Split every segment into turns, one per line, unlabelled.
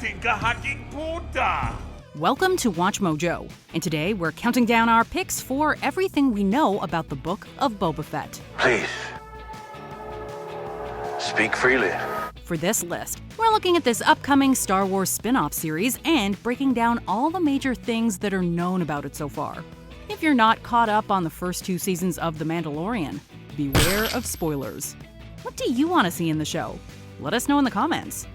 tinka hacking puta.
Welcome to WatchMojo, and today we're counting down our picks for everything we know about the book of Boba Fett.
Please, speak freely.
For this list, we're looking at this upcoming Star Wars spin-off series and breaking down all the major things that are known about it so far. If you're not caught up on the first 2 seasons of The Mandalorian, beware of spoilers. What do you want to see in the show? Let us know in the comments.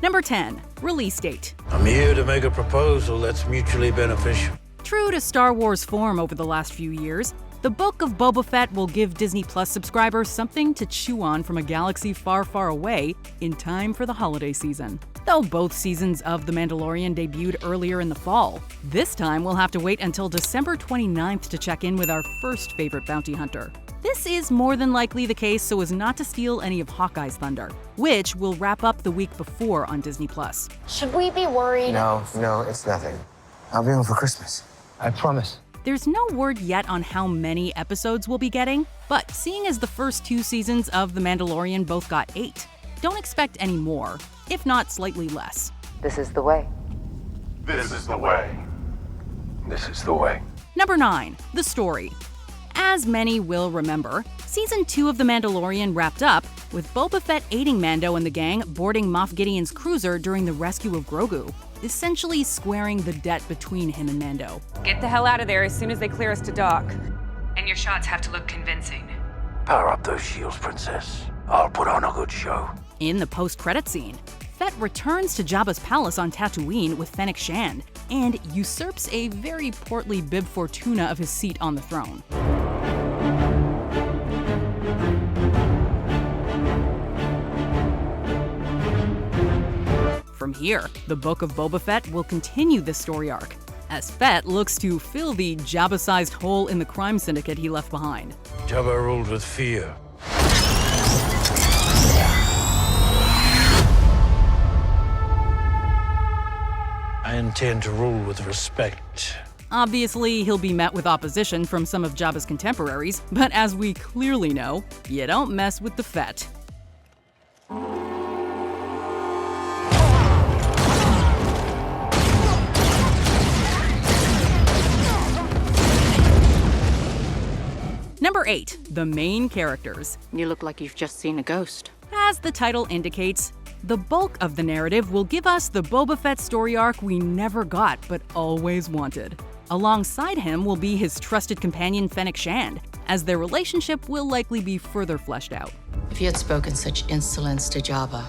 Number 10. Release date.
I'm here to make a proposal that's mutually beneficial.
True to Star Wars form over the last few years, the Book of Boba Fett will give Disney Plus subscribers something to chew on from a galaxy far, far away in time for the holiday season. Though both seasons of The Mandalorian debuted earlier in the fall, this time we'll have to wait until December 29th to check in with our first favorite bounty hunter. This is more than likely the case so as not to steal any of Hawkeye's thunder, which will wrap up the week before on Disney Plus.
Should we be worried?
No, it's nothing. I'll be home for Christmas. I promise.
There's no word yet on how many episodes we'll be getting, but seeing as the first 2 seasons of The Mandalorian both got 8, don't expect any more, if not slightly less.
This is the way.
This is the way.
This is the way.
Number 9. The story. As many will remember, Season 2 of The Mandalorian wrapped up with Boba Fett aiding Mando and the gang boarding Moff Gideon's cruiser during the rescue of Grogu, essentially squaring the debt between him and Mando.
Get the hell out of there as soon as they clear us to dock. And your shots have to look convincing.
Power up those shields, Princess. I'll put on a good show.
In the post-credit scene, Fett returns to Jabba's palace on Tatooine with Fennec Shand and usurps a very portly Bib Fortuna of his seat on the throne. From here, the Book of Boba Fett will continue this story arc, as Fett looks to fill the Jabba-sized hole in the crime syndicate he left behind.
Jabba ruled with fear. I intend to rule with respect.
Obviously, he'll be met with opposition from some of Jabba's contemporaries, but as we clearly know, you don't mess with the Fett. Number 8. The main characters.
You look like you've just seen a ghost.
As the title indicates, the bulk of the narrative will give us the Boba Fett story arc we never got but always wanted. Alongside him will be his trusted companion Fennec Shand, as their relationship will likely be further fleshed out.
If you had spoken such insolence to Jabba,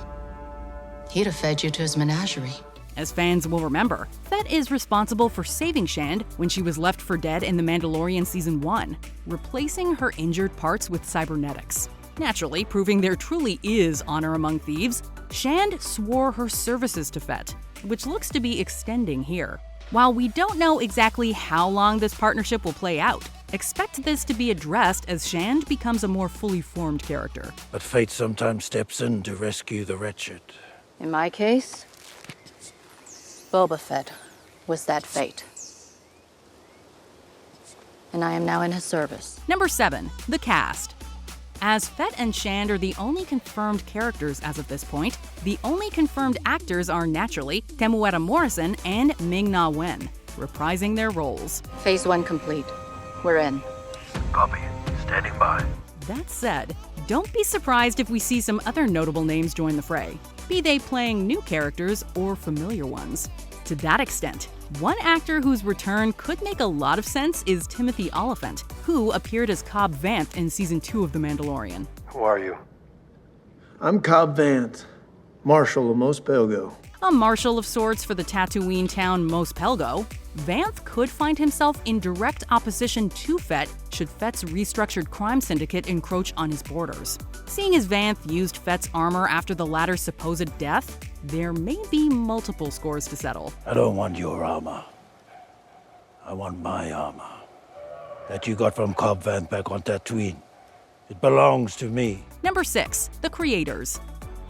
he'd have fed you to his menagerie.
As fans will remember, Fett is responsible for saving Shand when she was left for dead in The Mandalorian Season 1, replacing her injured parts with cybernetics. Naturally, proving there truly is honor among thieves, Shand swore her services to Fett, which looks to be extending here. While we don't know exactly how long this partnership will play out, expect this to be addressed as Shand becomes a more fully formed character.
But fate sometimes steps in to rescue the wretched.
In my case, Boba Fett was that fate. And I am now in his service.
Number 7. The cast. As Fett and Shand are the only confirmed characters as of this point, the only confirmed actors are naturally Temuera Morrison and Ming-Na Wen, reprising their roles.
Phase 1 complete. We're in.
Copy. Standing by.
That said, don't be surprised if we see some other notable names join the fray, be they playing new characters or familiar ones. To that extent, one actor whose return could make a lot of sense is Timothy Olyphant, who appeared as Cobb Vanth in Season 2 of The Mandalorian.
Who are you?
I'm Cobb Vanth, Marshal of Mos Pelgo.
A marshal of sorts for the Tatooine town Mos Pelgo, Vanth could find himself in direct opposition to Fett should Fett's restructured crime syndicate encroach on his borders. Seeing as Vanth used Fett's armor after the latter's supposed death, there may be multiple scores to settle.
I don't want your armor. I want my armor. That you got from Cobb Vanth back on Tatooine. It belongs to me.
Number 6. The creators.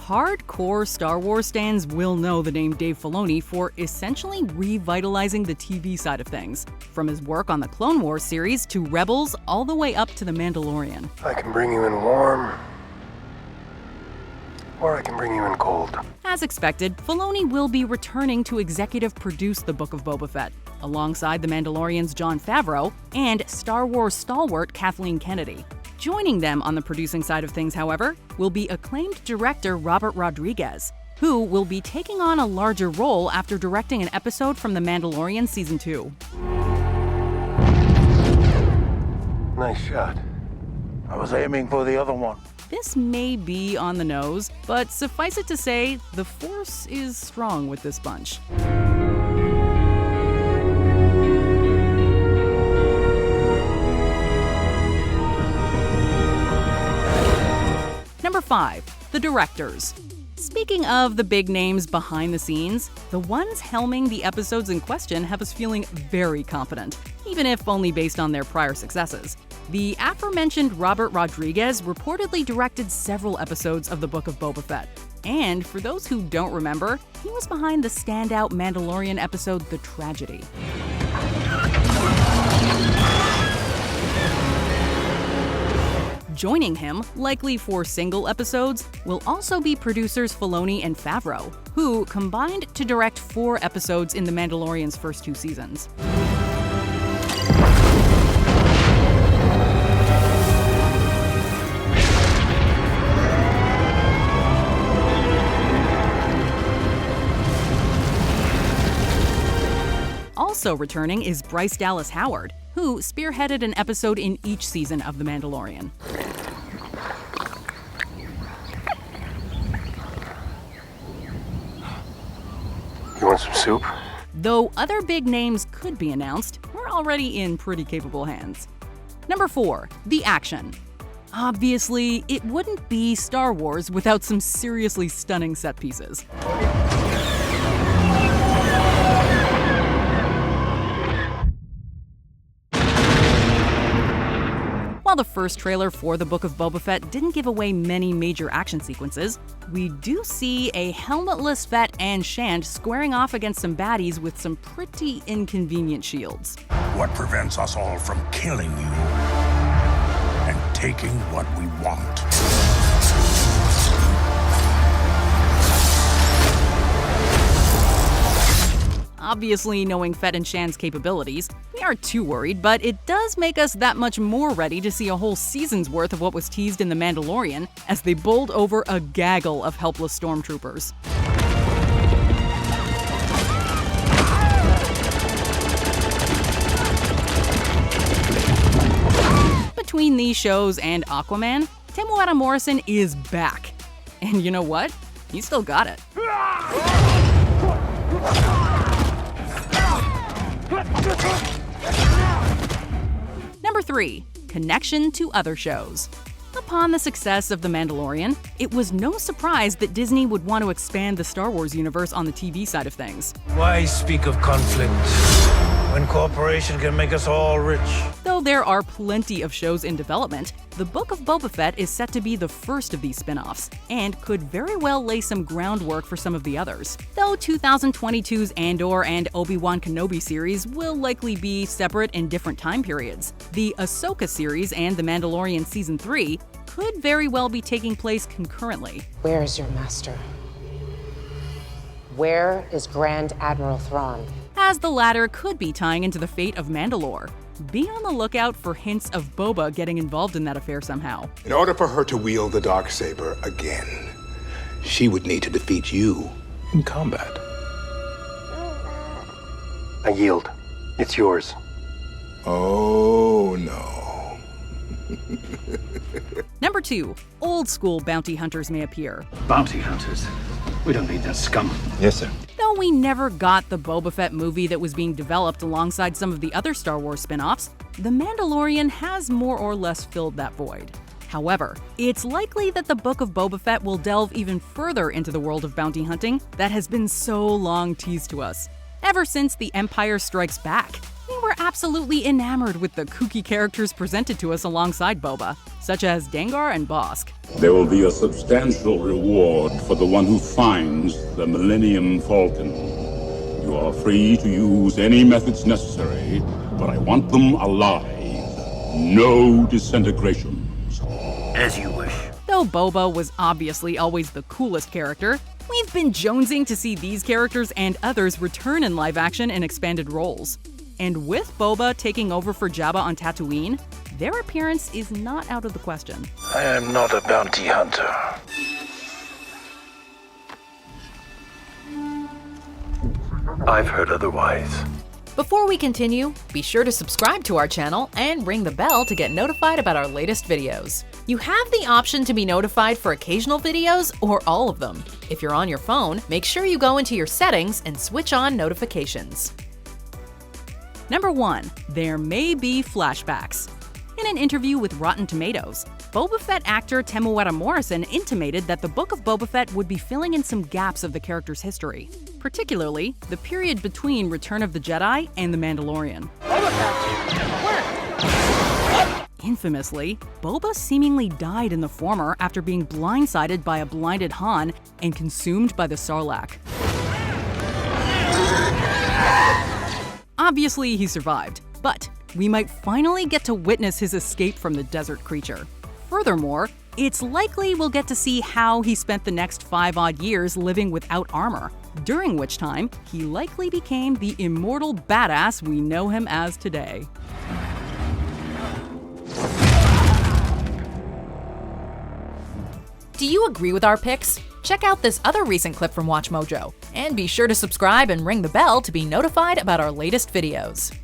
Hardcore Star Wars stans will know the name Dave Filoni for essentially revitalizing the TV side of things, from his work on the Clone Wars series to Rebels all the way up to The Mandalorian.
I can bring you in warm Or I can bring you in cold.
As expected, Filoni will be returning to executive produce The Book of Boba Fett, alongside The Mandalorian's Jon Favreau and Star Wars stalwart Kathleen Kennedy. Joining them on the producing side of things, however, will be acclaimed director Robert Rodriguez, who will be taking on a larger role after directing an episode from The Mandalorian Season 2.
Nice shot.
I was aiming for the other one.
This may be on the nose, but suffice it to say, the Force is strong with this bunch. Number 5, the directors. Speaking of the big names behind the scenes, the ones helming the episodes in question have us feeling very confident, even if only based on their prior successes. The aforementioned Robert Rodriguez reportedly directed several episodes of The Book of Boba Fett. And for those who don't remember, he was behind the standout Mandalorian episode The Tragedy. Joining him, likely for single episodes, will also be producers Filoni and Favreau, who combined to direct 4 episodes in The Mandalorian's first 2 seasons. Also returning is Bryce Dallas Howard, who spearheaded an episode in each season of The Mandalorian.
You want some soup?
Though other big names could be announced, we're already in pretty capable hands. Number 4, the action. Obviously, it wouldn't be Star Wars without some seriously stunning set pieces. While the first trailer for The Book of Boba Fett didn't give away many major action sequences, we do see a helmetless Fett and Shand squaring off against some baddies with some pretty inconvenient shields.
What prevents us all from killing you and taking what we want?
Obviously, knowing Fett and Shan's capabilities, we aren't too worried, but it does make us that much more ready to see a whole season's worth of what was teased in The Mandalorian as they bowled over a gaggle of helpless stormtroopers. Between these shows and Aquaman, Temuera Morrison is back. And you know what? He still got it. Number 3, connection to other shows. Upon the success of The Mandalorian, it was no surprise that Disney would want to expand the Star Wars universe on the TV side of things.
Why speak of conflict when cooperation can make us all rich?
Though there are plenty of shows in development, The Book of Boba Fett is set to be the first of these spin-offs, and could very well lay some groundwork for some of the others. Though 2022's Andor and Obi-Wan Kenobi series will likely be separate in different time periods, the Ahsoka series and The Mandalorian Season 3 could very well be taking place concurrently.
Where is your master? Where is Grand Admiral Thrawn?
As the latter could be tying into the fate of Mandalore. Be on the lookout for hints of Boba getting involved in that affair somehow.
In order for her to wield the Darksaber again, she would need to defeat you in combat.
I yield. It's yours.
Oh, no.
Number 2, old school bounty hunters may appear.
Bounty hunters? We don't need that scum.
Yes, sir.
Though we never got the Boba Fett movie that was being developed alongside some of the other Star Wars spin-offs, The Mandalorian has more or less filled that void. However, it's likely that the Book of Boba Fett will delve even further into the world of bounty hunting that has been so long teased to us. Ever since The Empire Strikes Back, we were absolutely enamored with the kooky characters presented to us alongside Boba, such as Dengar and Bosk.
There will be a substantial reward for the one who finds the Millennium Falcon. You are free to use any methods necessary, but I want them alive. No disintegrations.
As you wish.
Though Though Boba was obviously always the coolest character, we've been jonesing to see these characters and others return in live action and expanded roles. And with Boba taking over for Jabba on Tatooine, their appearance is not out of the question.
I am not a bounty hunter. I've heard otherwise.
Before we continue, be sure to subscribe to our channel and ring the bell to get notified about our latest videos. You have the option to be notified for occasional videos or all of them. If you're on your phone, make sure you go into your settings and switch on notifications. Number 1. There may be flashbacks. In an interview with Rotten Tomatoes, Boba Fett actor Temuera Morrison intimated that the Book of Boba Fett would be filling in some gaps of the character's history, particularly the period between Return of the Jedi and The Mandalorian. Infamously, Boba seemingly died in the former after being blindsided by a blinded Han and consumed by the Sarlacc. Obviously, he survived, but we might finally get to witness his escape from the desert creature. Furthermore, it's likely we'll get to see how he spent the next 5-odd years living without armor, during which time he likely became the immortal badass we know him as today. Do you agree with our picks? Check out this other recent clip from WatchMojo, and be sure to subscribe and ring the bell to be notified about our latest videos.